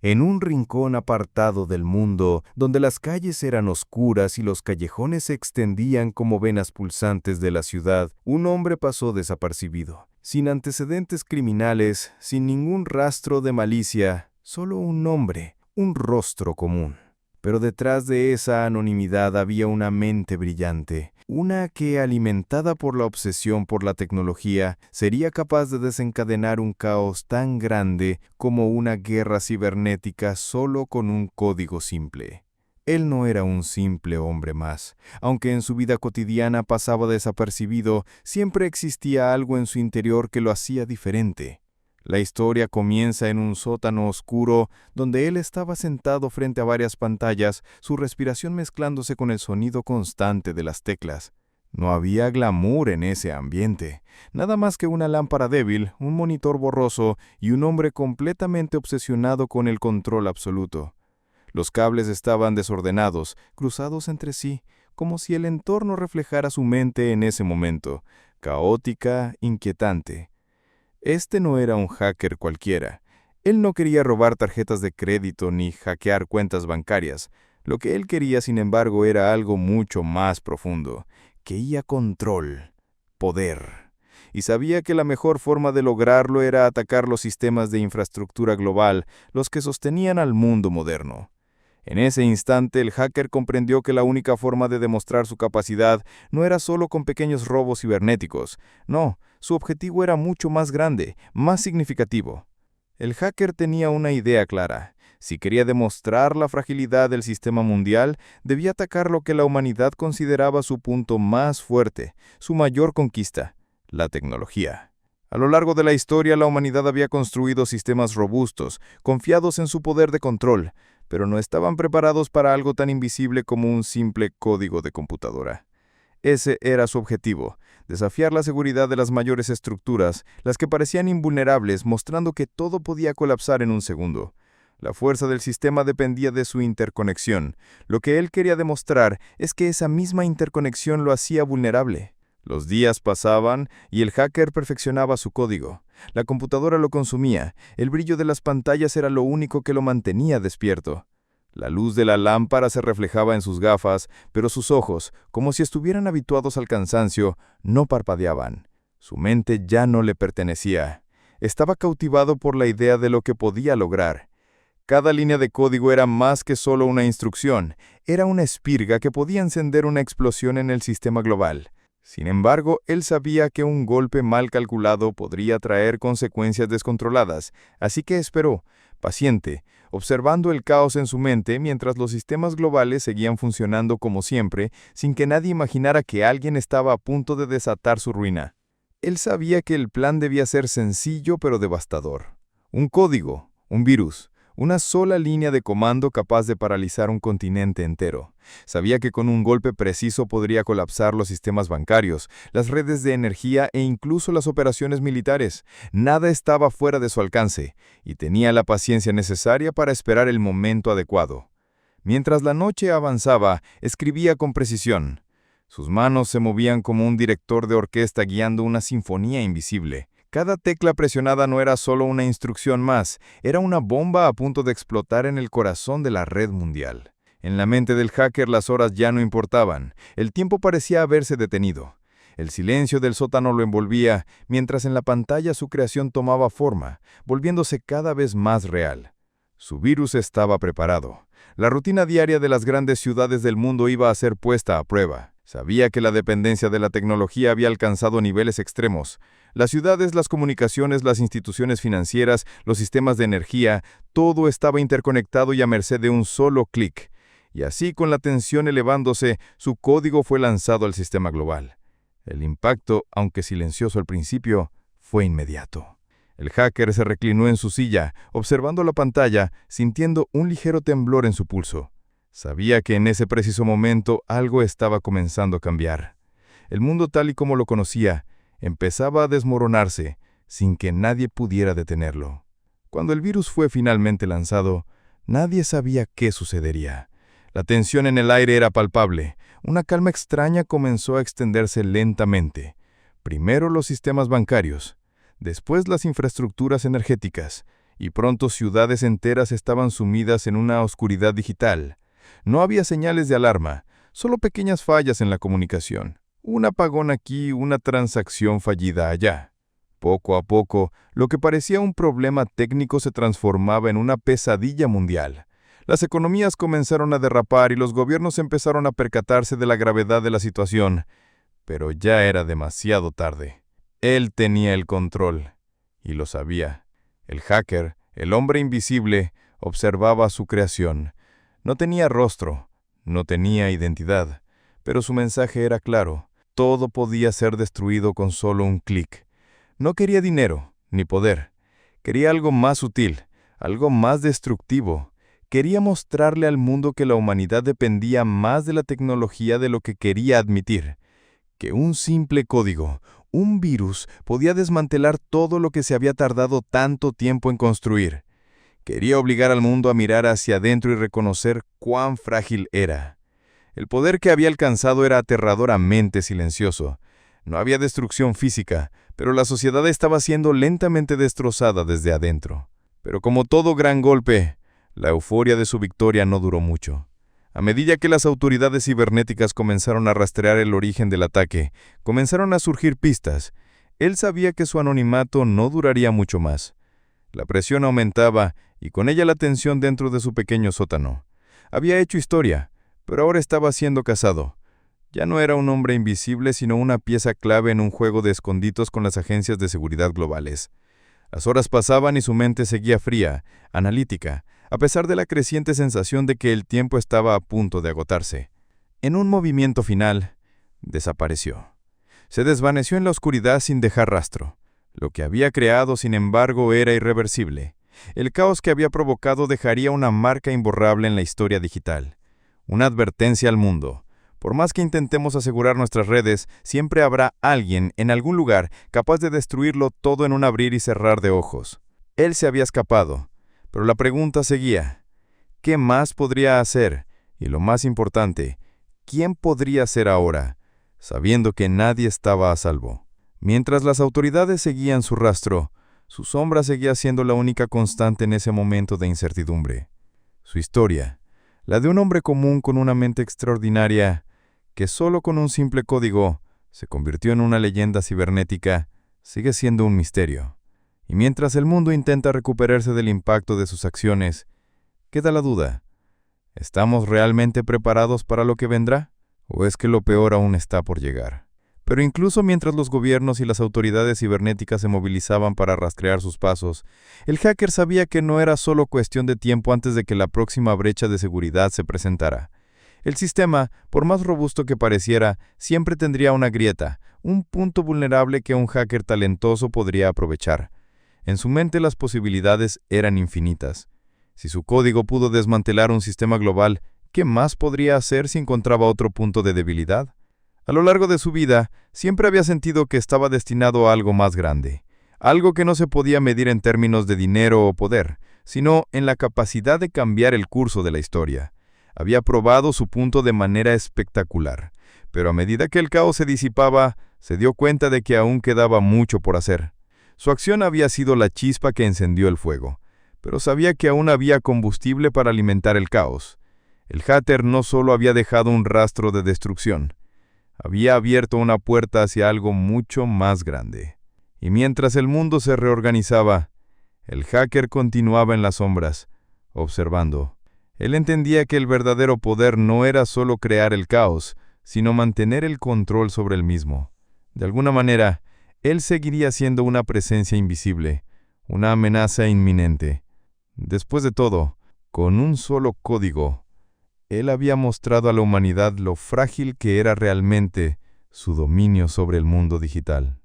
En un rincón apartado del mundo, donde las calles eran oscuras y los callejones se extendían como venas pulsantes de la ciudad, un hombre pasó desapercibido. Sin antecedentes criminales, sin ningún rastro de malicia, solo un nombre, un rostro común. Pero detrás de esa anonimidad había una mente brillante, una que, alimentada por la obsesión por la tecnología, sería capaz de desencadenar un caos tan grande como una guerra cibernética solo con un código simple. Él no era un simple hombre más. Aunque en su vida cotidiana pasaba desapercibido, siempre existía algo en su interior que lo hacía diferente. La historia comienza en un sótano oscuro donde él estaba sentado frente a varias pantallas, su respiración mezclándose con el sonido constante de las teclas. No había glamour en ese ambiente, nada más que una lámpara débil, un monitor borroso y un hombre completamente obsesionado con el control absoluto. Los cables estaban desordenados, cruzados entre sí, como si el entorno reflejara su mente en ese momento, caótica, inquietante. Este no era un hacker cualquiera. Él no quería robar tarjetas de crédito ni hackear cuentas bancarias. Lo que él quería, sin embargo, era algo mucho más profundo. Quería control, poder. Y sabía que la mejor forma de lograrlo era atacar los sistemas de infraestructura global, los que sostenían al mundo moderno. En ese instante, el hacker comprendió que la única forma de demostrar su capacidad no era solo con pequeños robos cibernéticos. No, su objetivo era mucho más grande, más significativo. El hacker tenía una idea clara. Si quería demostrar la fragilidad del sistema mundial, debía atacar lo que la humanidad consideraba su punto más fuerte, su mayor conquista, la tecnología. A lo largo de la historia, la humanidad había construido sistemas robustos, confiados en su poder de control, pero no estaban preparados para algo tan invisible como un simple código de computadora. Ese era su objetivo, desafiar la seguridad de las mayores estructuras, las que parecían invulnerables, mostrando que todo podía colapsar en un segundo. La fuerza del sistema dependía de su interconexión. Lo que él quería demostrar es que esa misma interconexión lo hacía vulnerable. Los días pasaban y el hacker perfeccionaba su código. La computadora lo consumía, el brillo de las pantallas era lo único que lo mantenía despierto. La luz de la lámpara se reflejaba en sus gafas, pero sus ojos, como si estuvieran habituados al cansancio, no parpadeaban. Su mente ya no le pertenecía. Estaba cautivado por la idea de lo que podía lograr. Cada línea de código era más que solo una instrucción, era una espirga que podía encender una explosión en el sistema global. Sin embargo, él sabía que un golpe mal calculado podría traer consecuencias descontroladas, así que esperó, paciente, observando el caos en su mente mientras los sistemas globales seguían funcionando como siempre, sin que nadie imaginara que alguien estaba a punto de desatar su ruina. Él sabía que el plan debía ser sencillo pero devastador. Un código, un virus, una sola línea de comando capaz de paralizar un continente entero. Sabía que con un golpe preciso podría colapsar los sistemas bancarios, las redes de energía e incluso las operaciones militares. Nada estaba fuera de su alcance, y tenía la paciencia necesaria para esperar el momento adecuado. Mientras la noche avanzaba, escribía con precisión. Sus manos se movían como un director de orquesta guiando una sinfonía invisible. Cada tecla presionada no era solo una instrucción más, era una bomba a punto de explotar en el corazón de la red mundial. En la mente del hacker las horas ya no importaban, el tiempo parecía haberse detenido. El silencio del sótano lo envolvía, mientras en la pantalla su creación tomaba forma, volviéndose cada vez más real. Su virus estaba preparado. La rutina diaria de las grandes ciudades del mundo iba a ser puesta a prueba. Sabía que la dependencia de la tecnología había alcanzado niveles extremos. Las ciudades, las comunicaciones, las instituciones financieras, los sistemas de energía, todo estaba interconectado y a merced de un solo clic. Y así, con la tensión elevándose, su código fue lanzado al sistema global. El impacto, aunque silencioso al principio, fue inmediato. El hacker se reclinó en su silla, observando la pantalla, sintiendo un ligero temblor en su pulso. Sabía que en ese preciso momento algo estaba comenzando a cambiar. El mundo tal y como lo conocía, empezaba a desmoronarse sin que nadie pudiera detenerlo. Cuando el virus fue finalmente lanzado, nadie sabía qué sucedería. La tensión en el aire era palpable. Una calma extraña comenzó a extenderse lentamente. Primero los sistemas bancarios, después las infraestructuras energéticas, y pronto ciudades enteras estaban sumidas en una oscuridad digital. No había señales de alarma, solo pequeñas fallas en la comunicación. Un apagón aquí, una transacción fallida allá. Poco a poco, lo que parecía un problema técnico se transformaba en una pesadilla mundial. Las economías comenzaron a derrapar y los gobiernos empezaron a percatarse de la gravedad de la situación. Pero ya era demasiado tarde. Él tenía el control, y lo sabía. El hacker, el hombre invisible, observaba su creación. No tenía rostro, no tenía identidad, pero su mensaje era claro. Todo podía ser destruido con solo un clic. No quería dinero, ni poder. Quería algo más sutil, algo más destructivo. Quería mostrarle al mundo que la humanidad dependía más de la tecnología de lo que quería admitir. Que un simple código, un virus, podía desmantelar todo lo que se había tardado tanto tiempo en construir. Quería obligar al mundo a mirar hacia adentro y reconocer cuán frágil era. El poder que había alcanzado era aterradoramente silencioso. No había destrucción física, pero la sociedad estaba siendo lentamente destrozada desde adentro. Pero como todo gran golpe, la euforia de su victoria no duró mucho. A medida que las autoridades cibernéticas comenzaron a rastrear el origen del ataque, comenzaron a surgir pistas. Él sabía que su anonimato no duraría mucho más. La presión aumentaba y con ella la tensión dentro de su pequeño sótano. Había hecho historia, pero ahora estaba siendo cazado. Ya no era un hombre invisible, sino una pieza clave en un juego de esconditos con las agencias de seguridad globales. Las horas pasaban y su mente seguía fría, analítica, a pesar de la creciente sensación de que el tiempo estaba a punto de agotarse. En un movimiento final, desapareció. Se desvaneció en la oscuridad sin dejar rastro. Lo que había creado, sin embargo, era irreversible. El caos que había provocado dejaría una marca imborrable en la historia digital. Una advertencia al mundo. Por más que intentemos asegurar nuestras redes, siempre habrá alguien en algún lugar capaz de destruirlo todo en un abrir y cerrar de ojos. Él se había escapado, pero la pregunta seguía. ¿Qué más podría hacer? Y lo más importante, ¿quién podría ser ahora, sabiendo que nadie estaba a salvo? Mientras las autoridades seguían su rastro, su sombra seguía siendo la única constante en ese momento de incertidumbre. Su historia, la de un hombre común con una mente extraordinaria, que solo con un simple código se convirtió en una leyenda cibernética, sigue siendo un misterio. Y mientras el mundo intenta recuperarse del impacto de sus acciones, queda la duda. ¿Estamos realmente preparados para lo que vendrá? ¿O es que lo peor aún está por llegar? Pero incluso mientras los gobiernos y las autoridades cibernéticas se movilizaban para rastrear sus pasos, el hacker sabía que no era solo cuestión de tiempo antes de que la próxima brecha de seguridad se presentara. El sistema, por más robusto que pareciera, siempre tendría una grieta, un punto vulnerable que un hacker talentoso podría aprovechar. En su mente las posibilidades eran infinitas. Si su código pudo desmantelar un sistema global, ¿qué más podría hacer si encontraba otro punto de debilidad? A lo largo de su vida, siempre había sentido que estaba destinado a algo más grande, algo que no se podía medir en términos de dinero o poder, sino en la capacidad de cambiar el curso de la historia. Había probado su punto de manera espectacular, pero a medida que el caos se disipaba, se dio cuenta de que aún quedaba mucho por hacer. Su acción había sido la chispa que encendió el fuego, pero sabía que aún había combustible para alimentar el caos. El hacker no solo había dejado un rastro de destrucción, había abierto una puerta hacia algo mucho más grande. Y mientras el mundo se reorganizaba, el hacker continuaba en las sombras, observando. Él entendía que el verdadero poder no era solo crear el caos, sino mantener el control sobre el mismo. De alguna manera, él seguiría siendo una presencia invisible, una amenaza inminente. Después de todo, con un solo código, él había mostrado a la humanidad lo frágil que era realmente su dominio sobre el mundo digital.